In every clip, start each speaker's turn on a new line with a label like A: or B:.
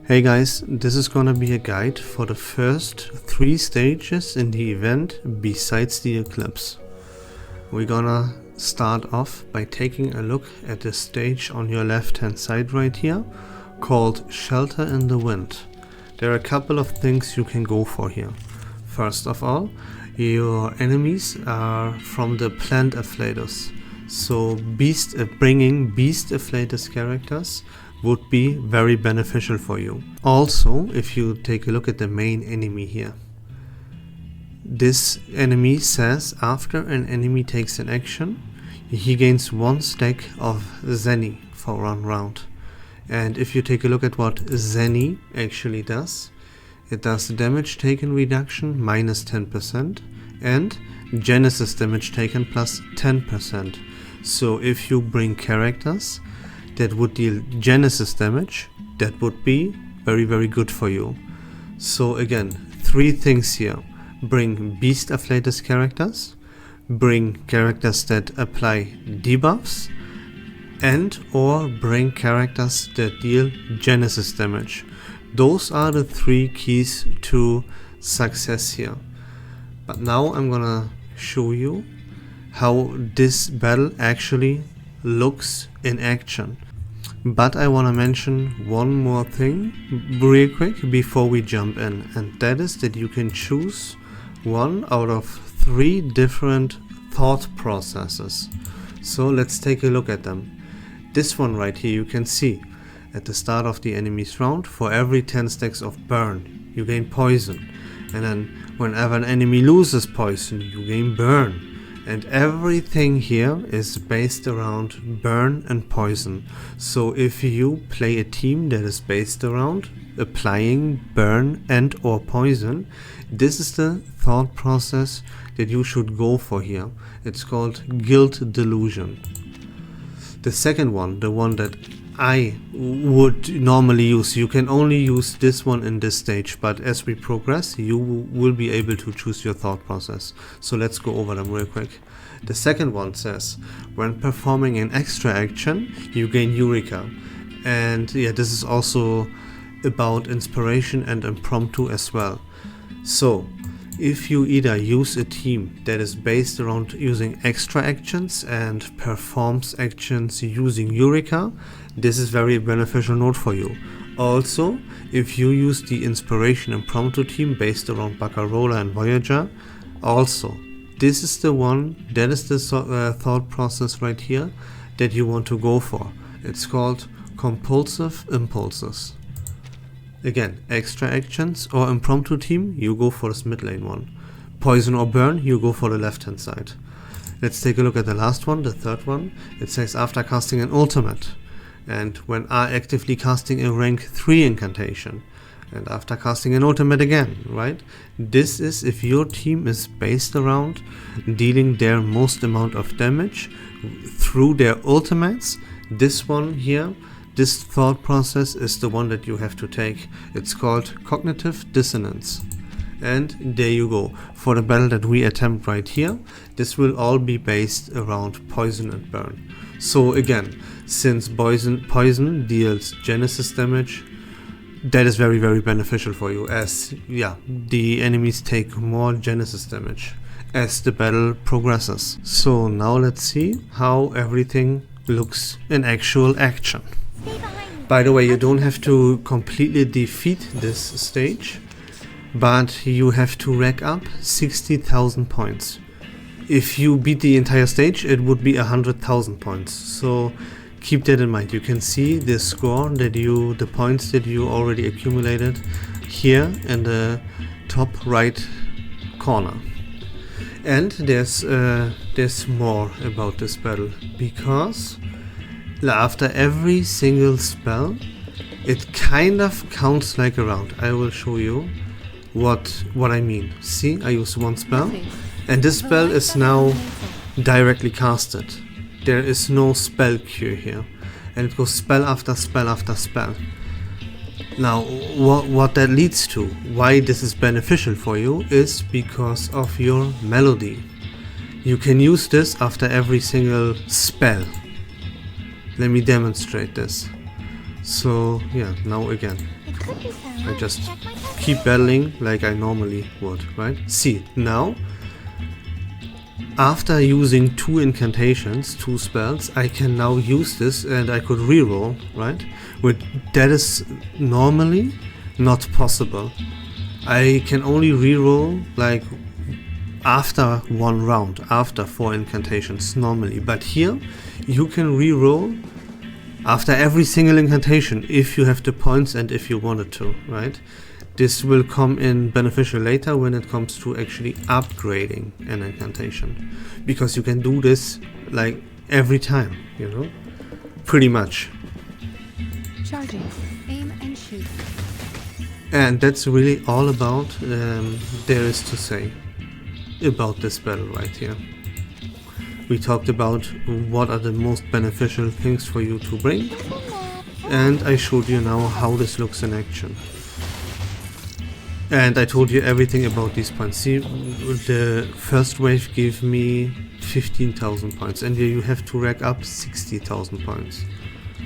A: Hey guys, this is gonna be a guide for the first 3 stages in the event besides the Eclipse. We're gonna start off by taking a look at the stage on your left hand side right here called Shelter in the Wind. There are a couple of things you can go for here. First of all, your enemies are from the plant afflators. So bringing beast afflators characters would be very beneficial for you. Also, if you take a look at the main enemy here, this enemy says after an enemy takes an action, he gains 1 stack of Zenny for 1 round. And if you take a look at what Zenny actually does, it does damage taken reduction minus 10% and Genesis damage taken plus 10%. So if you bring characters that would deal Genesis damage, that would be very good for you. So again, 3 things here. Bring Beast Afflators characters, bring characters that apply debuffs, and or bring characters that deal Genesis damage. Those are the 3 keys to success here. But now I'm gonna show you how this battle actually looks in action. But I want to mention one more thing real quick before we jump in, and that is that you can choose 1 out of 3 different thought processes. So let's take a look at them. This one right here, you can see at the start of the enemy's round, for every 10 stacks of burn you gain poison, and then whenever an enemy loses poison you gain burn. And everything here is based around burn and poison. So if you play a team that is based around applying burn and or poison, this is the thought process that you should go for here. It's called Guilt Delusion. The second one, the one that I would normally use, you can only use this one in this stage, but as we progress you will be able to choose your thought process. So let's go over them real quick. The second one says, when performing an extra action you gain Eureka, and yeah, this is also about inspiration and impromptu as well. So if you either use a team that is based around using extra actions and performs actions using Eureka, this is very beneficial note for you. Also, if you use the inspiration impromptu team based around Baccarola and Voyager, also this is the one, that is the thought process right here that you want to go for. It's called Compulsive Impulses. Again, extra actions or impromptu team, you go for this mid lane one. Poison or burn, you go for the left hand side. Let's take a look at the last one, the third one. It says after casting an ultimate, and when are actively casting a rank 3 incantation, and after casting an ultimate again, right? This is if your team is based around dealing their most amount of damage through their ultimates. This one here, this thought process is the one that you have to take. It's called Cognitive Dissonance. And there you go. For the battle that we attempt right here, this will all be based around poison and burn. So again, since poison deals Genesis damage, that is very beneficial for you, as yeah, the enemies take more Genesis damage as the battle progresses. So now let's see how everything looks in actual action. By the way, you don't have to completely defeat this stage, but you have to rack up 60,000 points. If you beat the entire stage, it would be 100,000 points. So keep that in mind. You can see the score that the points that you already accumulated here in the top right corner. And there's more about this battle, because after every single spell it kind of counts like a round. I will show you what I mean. See, I use 1 spell and this spell is now directly casted. There is no spell queue here, and it goes spell after spell after spell. Now what that leads to, why this is beneficial for you, is because of your melody. You can use this after every single spell. Let me demonstrate this. So yeah, now again. I just keep battling like I normally would, right? See, now, after using 2 incantations, 2 spells, I can now use this and I could reroll, right? That is normally not possible. I can only reroll like after 1 round, after 4 incantations normally. But here, you can reroll after every single incantation if you have the points and if you wanted to, right? This will come in beneficial later when it comes to actually upgrading an incantation, because you can do this like every time, you know, pretty much.
B: Charging, aim and shoot.
A: And that's really all about there is to say about this battle right here. We talked about what are the most beneficial things for you to bring, and I showed you now how this looks in action. And I told you everything about these points. See, the first wave gave me 15,000 points, and you have to rack up 60,000 points,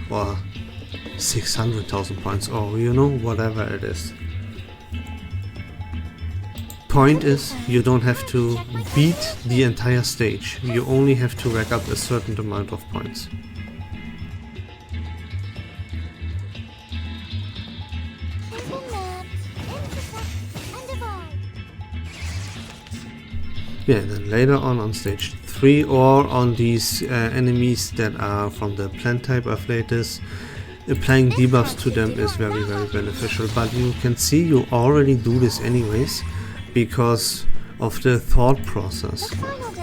A: or 600,000 points, or you know, whatever it is. Point is, you don't have to beat the entire stage, you only have to rack up a certain amount of points. Yeah, then later on stage 3 or on these enemies that are from the plant type Afflatus, applying debuffs to them is very beneficial, but you can see you already do this anyways because of the thought process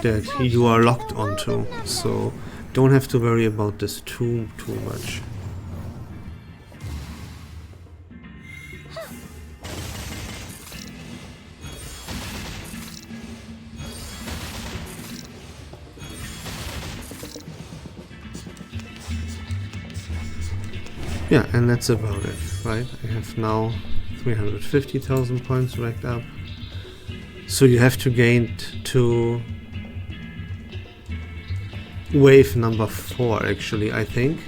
A: that you are locked onto, so don't have to worry about this too much. Yeah, and that's about it, right? I have now 350,000 points racked up. So you have to gain to wave number 4 actually, I think.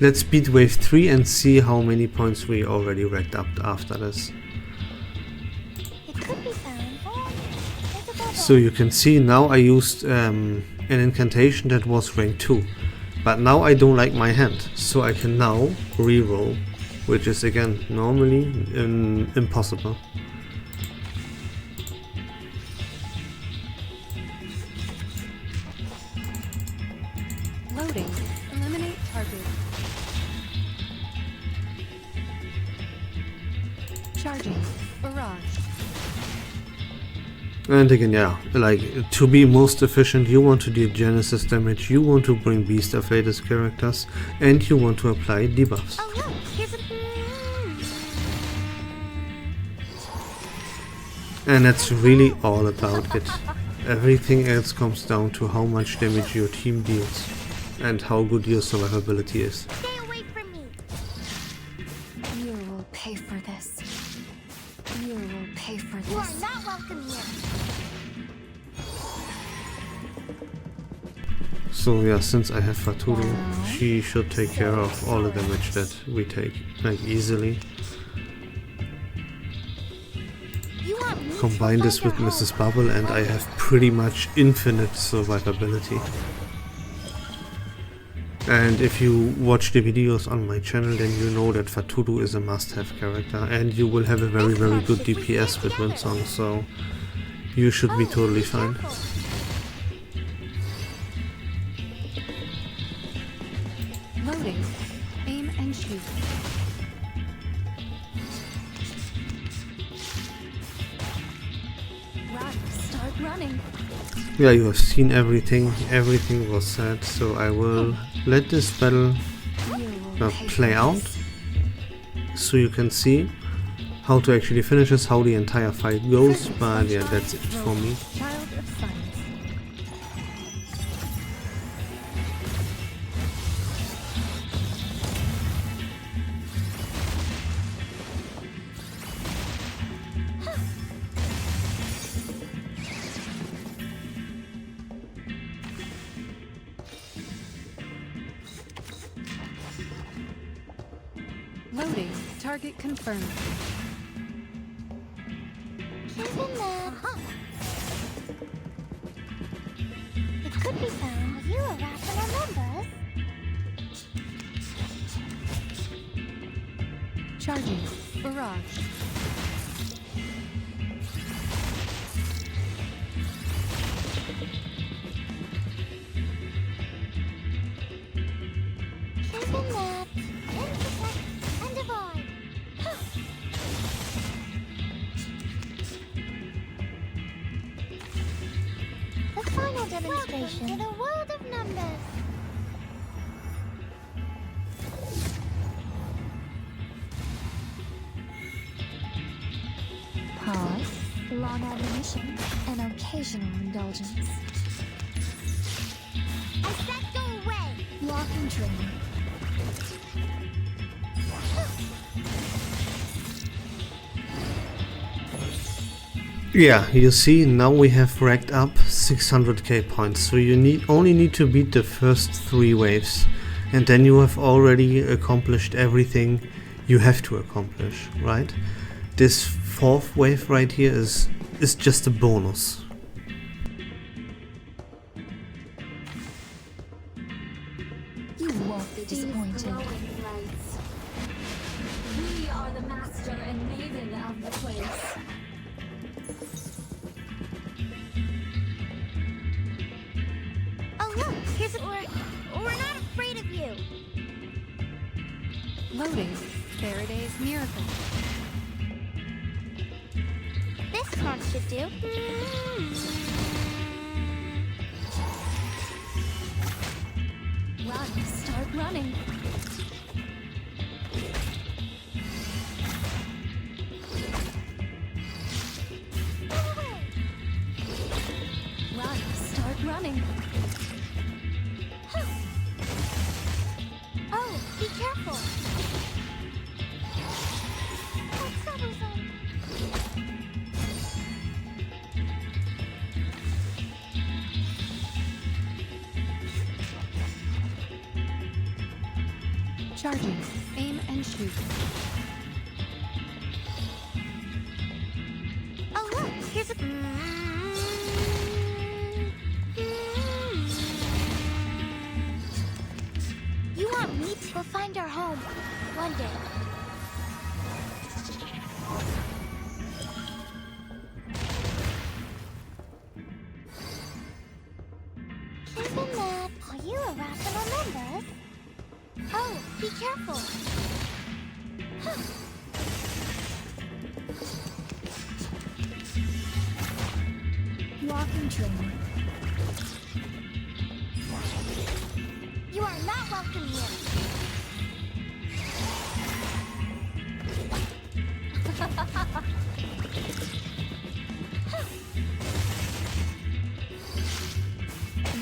A: Let's beat wave 3 and see how many points we already racked up after this. So you can see now I used an incantation that was rank 2. But now I don't like my hand, so I can now reroll, which is again normally impossible.
B: Loading. Eliminate target. Charging. Barrage.
A: And again, yeah, like to be most efficient, you want to deal Genesis damage, you want to bring Beast Afflatus characters, and you want to apply debuffs.
C: Oh look, here's a...
A: And that's really all about it. Everything else comes down to how much damage your team deals and how good your survivability is.
C: Stay away from me.
B: You will pay for this. You will pay for
C: You are
B: this.
C: not welcome here.
A: So yeah, since I have Faturu, she should take care of all the damage that we take, like easily.
C: You want me to
A: Combine this
C: find
A: with
C: your
A: Mrs.
C: home.
A: Bubble and I have pretty much infinite survivability. And if you watch the videos on my channel, then you know that Faturu is a must-have character, and you will have a very good DPS with Windsong, so you should be totally fine.
B: Loading. Aim and shoot. Run. Start running.
A: Yeah, you have seen everything was said, so I will let this battle
B: You will pay
A: play
B: for
A: out,
B: this.
A: so you can see how to actually finish this, how the entire fight goes, but yeah, that's it for me.
B: Child of Science. Loading.
D: target confirmed.
C: Here's a map. It could be found while you are wrapping our numbers.
D: Charging. Barrage.
C: Here's a map. Intersect and divide. The final demonstration. Welcome to the world of numbers.
B: Pause, long admonition, and occasional indulgence.
C: I said go away.
B: Walking training.
A: Yeah, you see, now we have racked up 600k points, so you only need to beat the first 3 waves, and then you have already accomplished everything you have to accomplish, right? This 4th wave right here is just a bonus.
B: You won't be disappointed.
E: We are the master and maven of the place.
C: Oh look, here's a we're not afraid of you.
D: Loading. Faraday's miracle.
C: This taunt should do.
B: Run, start running. Run, start running.
C: Oh, be careful. Oh, troublesome.
D: Charging. Aim and shoot.
C: Oh look, here's a You want me to? We'll find our home one day. Here's a map. Are you a wrapping our numbers? Oh, be careful.
B: Walking training.
C: You are not welcome here.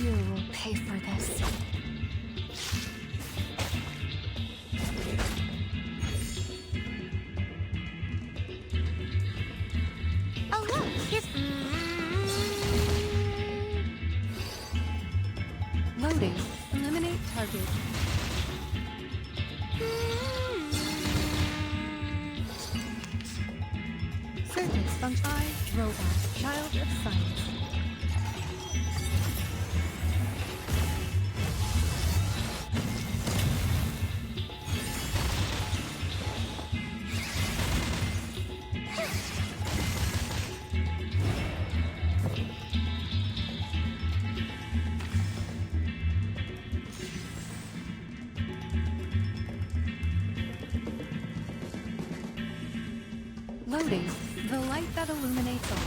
B: You will pay for this.
C: Oh look, here's
D: Loading. Eliminate target. Serpent fungi. Robot. Child of science. Loading. The light that illuminates all.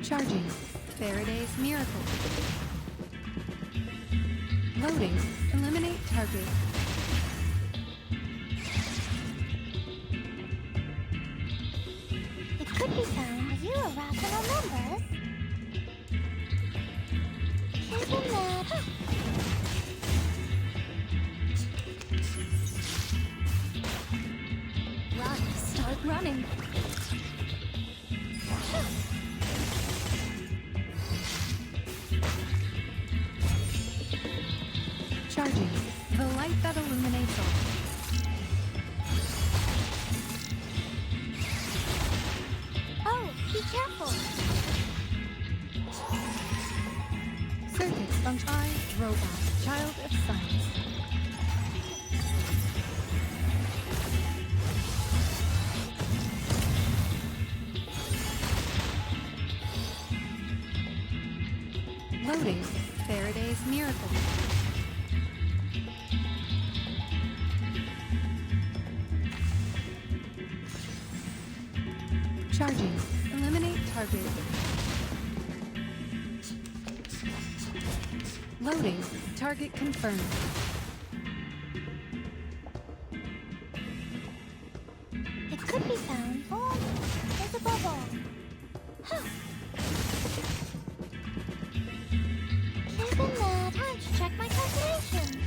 D: Charging. Faraday's miracle. Loading. Eliminate target.
C: It could be found while you are wrapping our numbers. Here's a map.
B: Run, start running.
D: Charging. The light that illuminates all.
C: Oh, be careful.
D: Circuit function. I, robot, child of science. Loading. Faraday's miracle. Charging. Eliminate target. Loading. Target confirmed.
C: It could be found. Oh, there's a bubble. Huh. Isn't that time to check my calculation?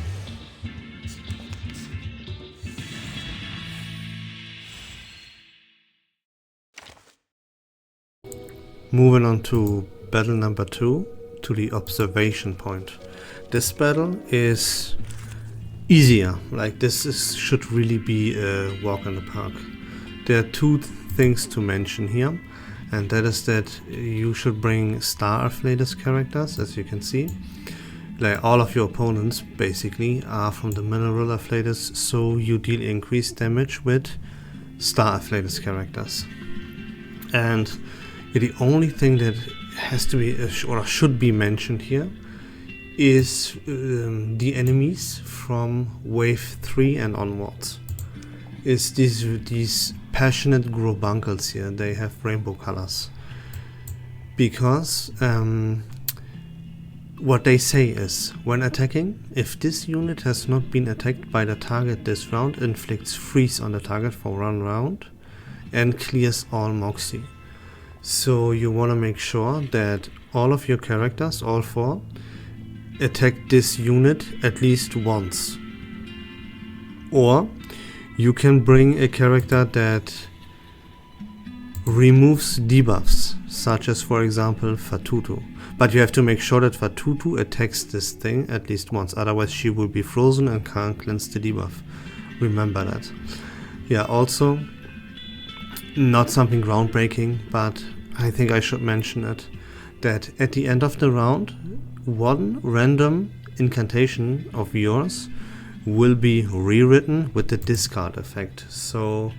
A: Moving on to battle number 2, to the observation point. This battle is easier, like should really be a walk in the park. There are two things to mention here, and that is that you should bring Star Afflatus characters, as you can see. Like all of your opponents basically are from the Mineral Afflatus, so you deal increased damage with Star Afflatus characters. And the only thing that has to be or should be mentioned here is the enemies from wave 3 and onwards. Is these passionate grobuncles here. They have rainbow colors because what they say is, when attacking, if this unit has not been attacked by the target this round, inflicts freeze on the target for 1 round and clears all Moxie. So you want to make sure that all of your characters, all 4, attack this unit at least once. Or you can bring a character that removes debuffs, such as for example Fatutu. But you have to make sure that Fatutu attacks this thing at least once, otherwise she will be frozen and can't cleanse the debuff. Remember that. Yeah, also, not something groundbreaking, but I think I should mention it, that at the end of the round, 1 random incantation of yours will be rewritten with the discard effect. So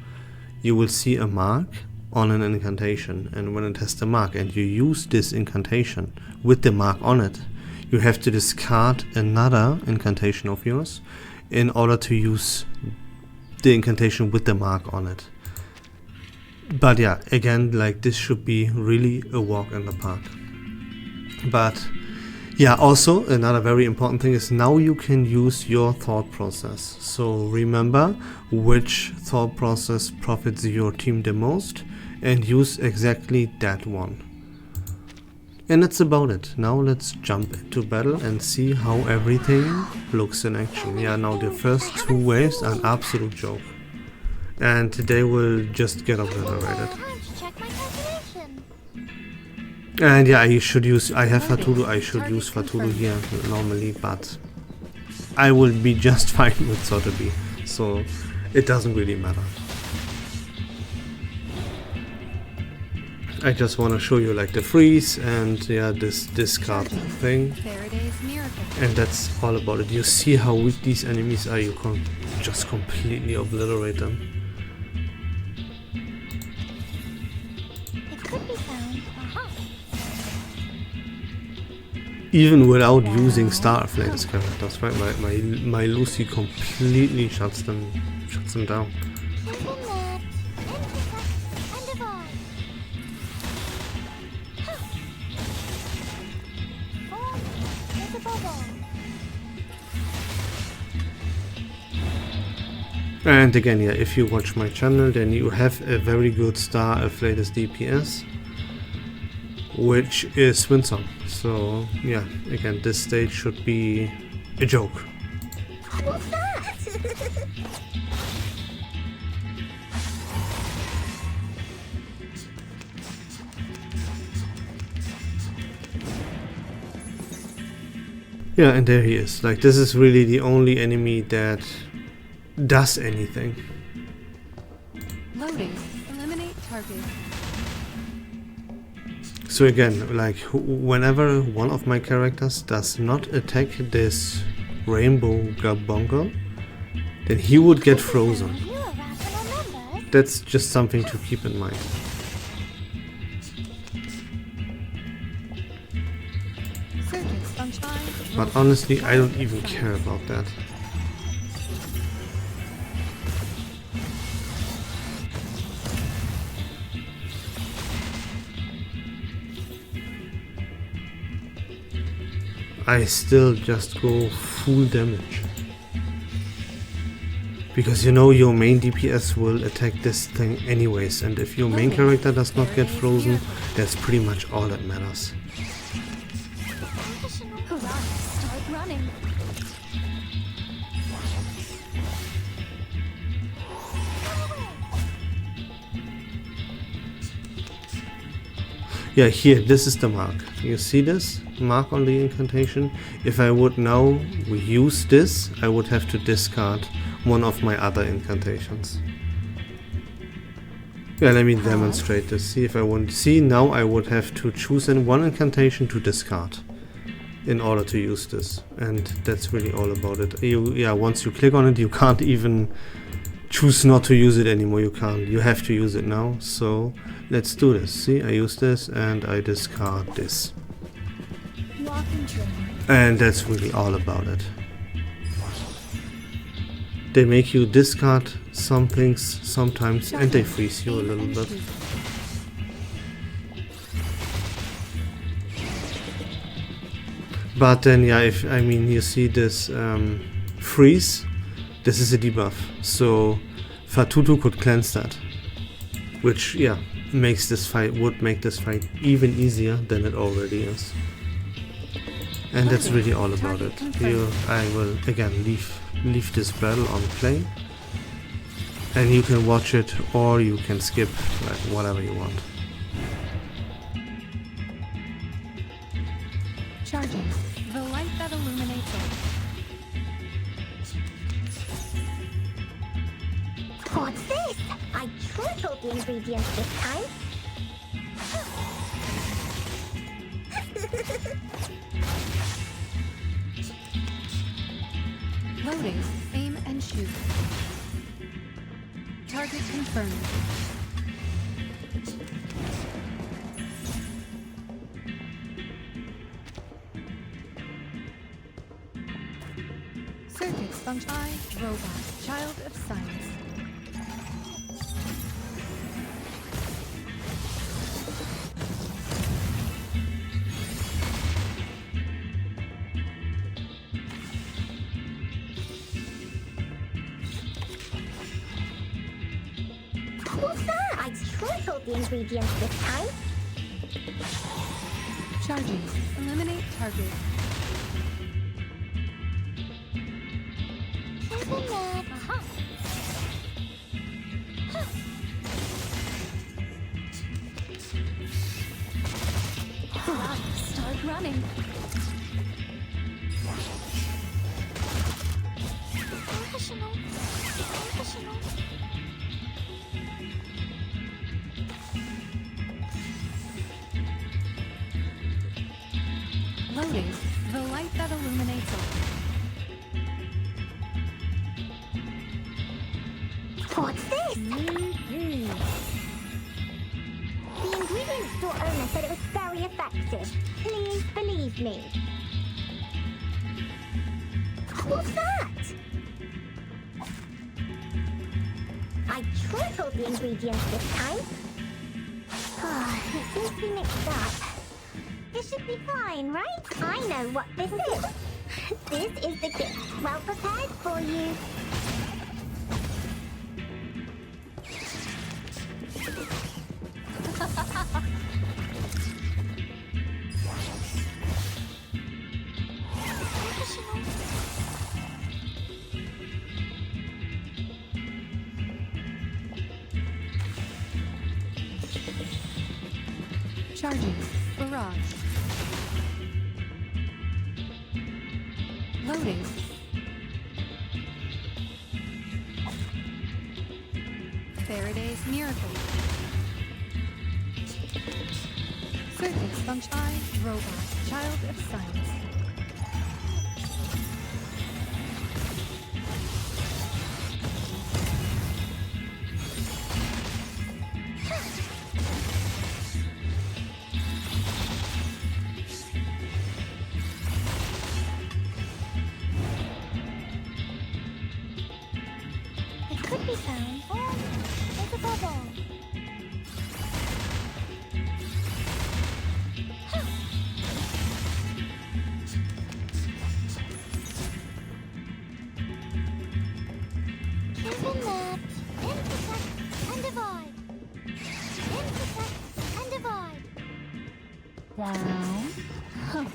A: you will see a mark on an incantation, and when it has the mark and you use this incantation with the mark on it, you have to discard another incantation of yours in order to use the incantation with the mark on it. But yeah, again, like this should be really a walk in the park. But yeah, also another very important thing is now you can use your thought process. So remember which thought process profits your team the most and use exactly that one. And that's about it. Now let's jump into battle and see how everything looks in action. Yeah, now the first 2 waves are an absolute joke. And they will just get obliterated. And yeah, I have Fatulu, I should use Fatulu here normally, but I will be just fine with Sotheby, so it doesn't really matter. I just want to show you like the freeze and yeah, this discard thing. And that's all about it. You see how weak these enemies are, you can just completely obliterate them. Even without using Star Afflatus characters, right? My Lucy completely shuts them down. And again, yeah, if you watch my channel, then you have a very good Star Afflatus DPS, which is Winsome. So yeah, again, this stage should be a joke.
C: What's that?
A: Yeah, and there he is. Like, this is really the only enemy that does anything.
D: Loading. Eliminate target.
A: So again, like, whenever one of my characters does not attack this rainbow gabongo, then he would get frozen.
C: Are you around for numbers?
A: That's just something to keep in mind.
D: Circuit sunshine.
A: But honestly, I don't even care about that. I still just go full damage. Because you know your main DPS will attack this thing anyways, and if your main character does not get frozen, that's pretty much all that matters.
B: Hurrah, start running.
A: Yeah, here, this is the mark. You see this mark on the incantation? If I would now use this, I would have to discard one of my other incantations. Yeah, let me demonstrate this. See if I want. See, now I would have to choose one incantation to discard in order to use this, and that's really all about it. Yeah, once you click on it, you can't even choose not to use it anymore. You can't. You have to use it now. So let's do this. See, I use this and I discard this,
B: Walk and train.
A: and that's really all about it. They make you discard some things sometimes, and they freeze you a little bit. But then, yeah, if I mean, you see this freeze, this is a debuff. So Fatutu could cleanse that, which, yeah, makes this fight, would make this fight even easier than it already is. And that's really all about it. Here I will again leave this battle on play, and you can watch it or you can skip, like whatever you want.
D: Charging. The light that illuminates all.
C: What's this? I tripled the ingredients this time.
D: Loading. Aim and shoot. Target confirmed. Circuit sunshine. Robot. Child of science.
C: What's that? I tripled the ingredients this time.
D: Charging. Eliminate target.
C: Isn't it?
B: Hurrah, start running.
C: Professional. Professional.
D: Loading. The light that illuminates all.
C: What's this? The ingredient store owner said it was very effective. Please believe me. What's that? I tripled the ingredients this time. It seems to be mixed up. This should be fine, right? I know what this is. This is the gift. Well prepared for you.
D: Charging. Barrage. Loading. Faraday's Miracle. Circuit Sponge Eye, Robot, Child of Science.
C: It could be found on the bubble. Given that, intersect and divide. Intersect and divide.
B: Down. Huh.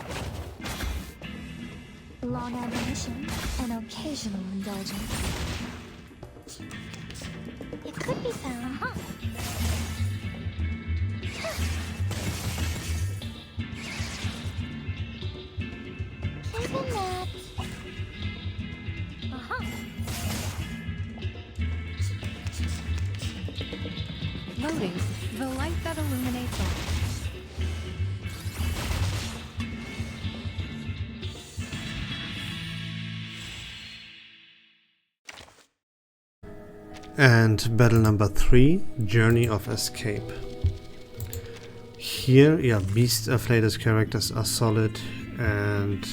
B: Long admonition and occasional indulgence.
C: It could be found. Given that.
D: Loading. The light that illuminates all.
A: And battle number 3, Journey of Escape. Here, yeah, Beast Afflator's characters are solid and...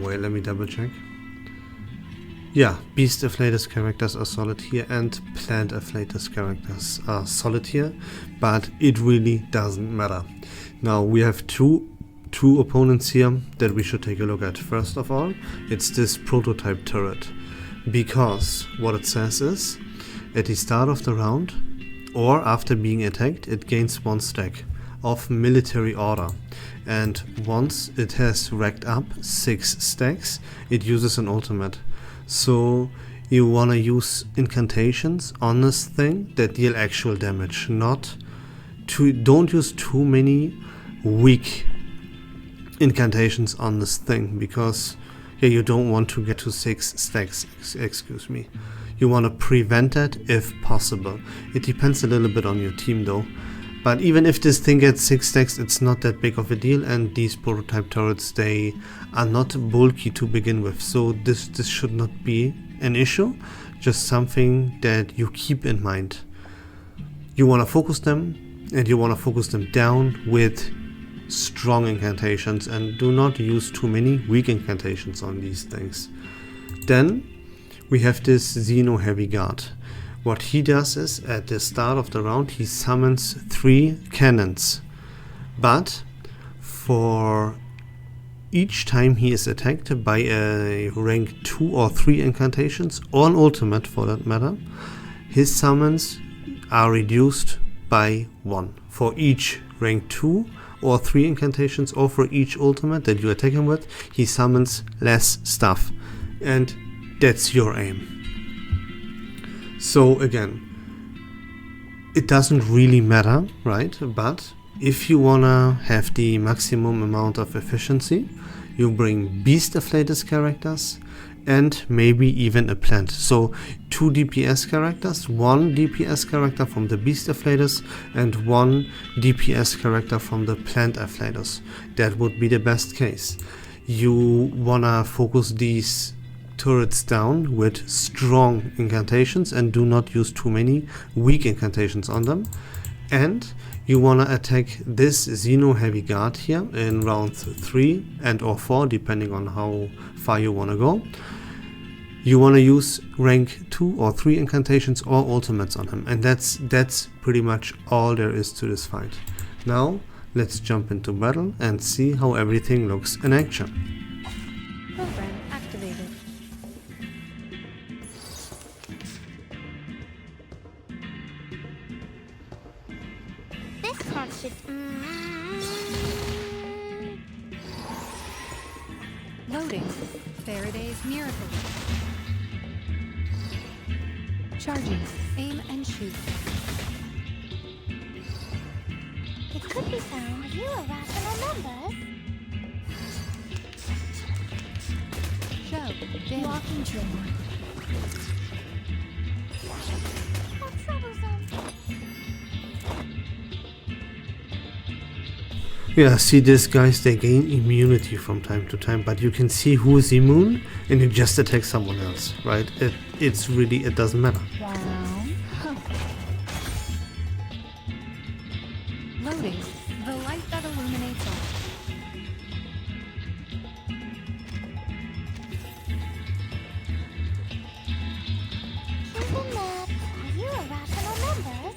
A: wait, let me double check. Yeah, Beast Afflator's characters are solid here and Plant Afflator's characters are solid here, but it really doesn't matter. Now, we have two opponents here that we should take a look at. First of all, it's this prototype turret. Because what it says is, at the start of the round, or after being attacked, it gains 1 stack of military order. And once it has racked up 6 stacks, it uses an ultimate. So you wanna use incantations on this thing that deal actual damage, don't use too many weak incantations on this thing, because yeah, you don't want to get to 6 stacks, excuse me. You want to prevent that if possible. It depends a little bit on your team though. But even if this thing gets 6 stacks, it's not that big of a deal, and these prototype turrets, they are not bulky to begin with. So this should not be an issue, just something that you keep in mind. You want to focus them, and you want to focus them down with strong incantations, and do not use too many weak incantations on these things. Then we have this Xeno Heavy Guard. What he does is, at the start of the round, he summons 3 cannons, but for each time he is attacked by a rank 2 or 3 incantations, or an ultimate for that matter, his summons are reduced by 1 for each rank 2 or 3 incantations, or for each ultimate that you attack him with, he summons less stuff. And that's your aim. So again, it doesn't really matter, right? But if you wanna have the maximum amount of efficiency, you bring Beast Afflator's characters and maybe even a plant. So 2 DPS characters, 1 DPS character from the Beast Afflators and 1 DPS character from the Plant Afflators. That would be the best case. You wanna focus these turrets down with strong incantations and do not use too many weak incantations on them. And you wanna attack this Xeno Heavy Guard here in round 3 and or 4, depending on how far you wanna go. You want to use rank 2 or 3 incantations or ultimates on him, and that's pretty much all there is to this fight. Now let's jump into battle and see how everything looks in action.
D: Program activated.
C: This card should.
D: Loading. Faraday's Miracle. Charging. Aim and shoot.
C: It could be found. Are you a rational number?
D: Dim.
B: Walking train.
C: How troublesome.
A: Yeah, see these guys, they gain immunity from time to time, but you can see who is immune and you just attack someone else, right? It's really, it doesn't matter.
B: Down.
D: Loading. The light that illuminates all.
C: Isn't that? Are you irrational numbers?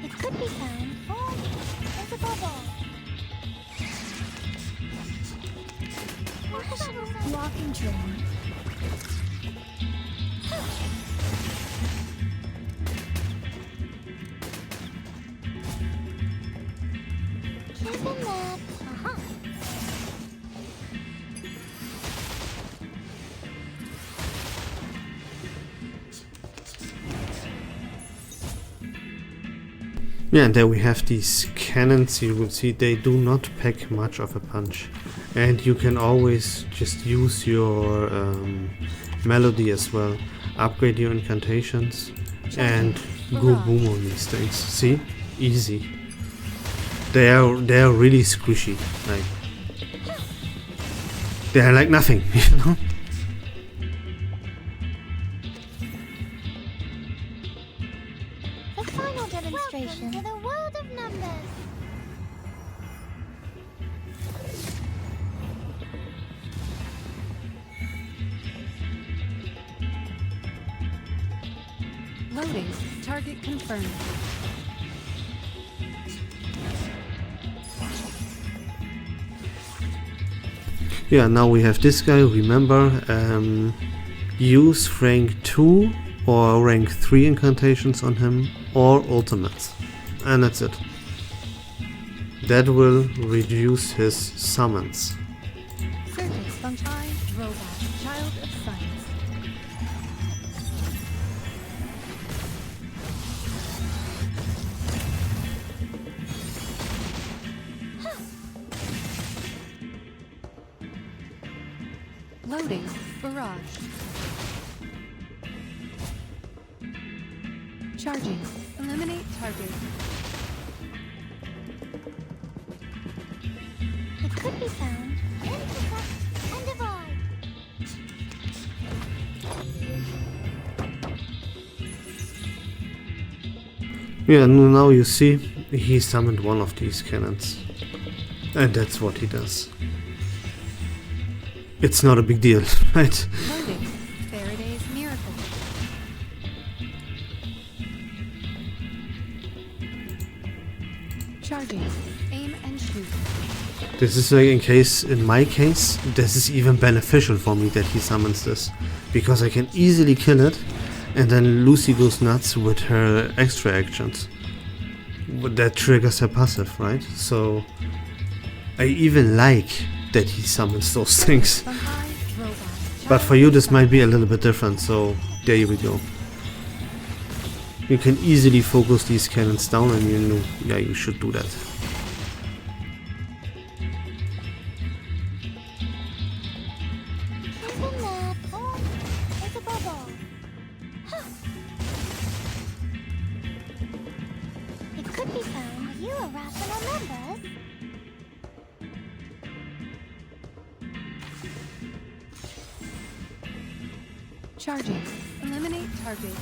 C: It could be found. Oh, it's a bubble. How troublesome.
B: Walking train.
C: Isn't that? Uh-huh.
A: Yeah, and there we have these cannons. You will see they do not pack much of a punch. And you can always just use your melody as well. Upgrade your incantations and go boom on these things. See? Easy. They are really squishy. Like, they are like nothing, you know?
C: The final demonstration. Welcome to the world of numbers.
D: Loading. Target confirmed.
A: Yeah, now we have this guy. Remember, use rank 2 or rank 3 incantations on him or ultimates. And that's it. That will reduce his summons.
D: Circuits fungi. Robot. Child of science. Loading. Barrage. Charging. Eliminate target.
C: It could be found. Intercept and divide.
A: Yeah, now you see, he summoned one of these cannons. And that's what he does. It's not a big deal, right?
D: Loading. Faraday's miracle. Charging. Aim and shoot.
A: This is like in my case, this is even beneficial for me that he summons this. Because I can easily kill it, and then Lucy goes nuts with her extra actions. That triggers her passive, right? So I even like that he summons those things.
D: Fungi. Robot.
A: But for you this might be a little bit different, so there we go. You can easily focus these cannons down and you know, yeah, you should do that.
C: Isn't that? Oh, it's a bubble. Huh. It could be found. Are you irrational numbers?
D: Charging. Eliminate target.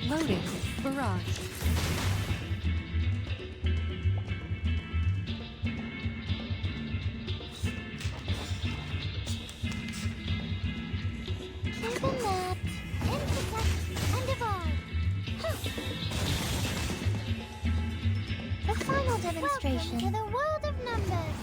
D: Loading. Barrage.
C: Isn't that? Intercept and divide. Huh. The final demonstration. Welcome to the world of numbers.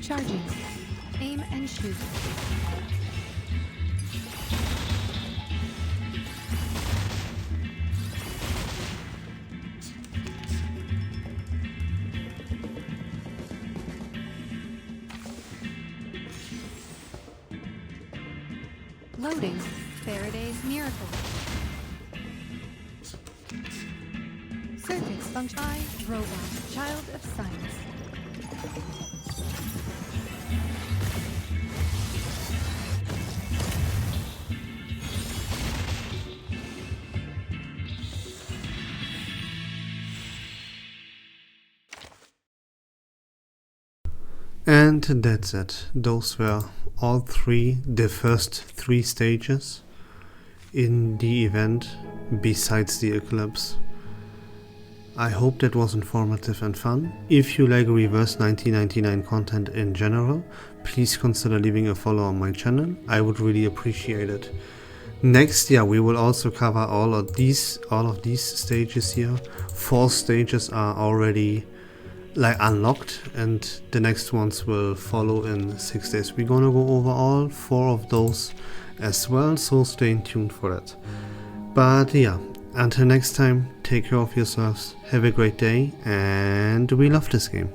D: Charging. Aim and shoot. Loading. Faraday's Miracle. Circuits function. Robot. Child of Science.
A: And that's it. Those were the first three stages in the event, besides the Eclipse. I hope that was informative and fun. If you like reverse 1999 content in general, please consider leaving a follow on my channel. I would really appreciate it. Next, we will also cover all of these stages here. 4 stages are already unlocked, and the next ones will follow in 6 days. We're gonna go over all 4 of those as well, so stay tuned for that. But until next time, take care of yourselves, have a great day, and we love this game.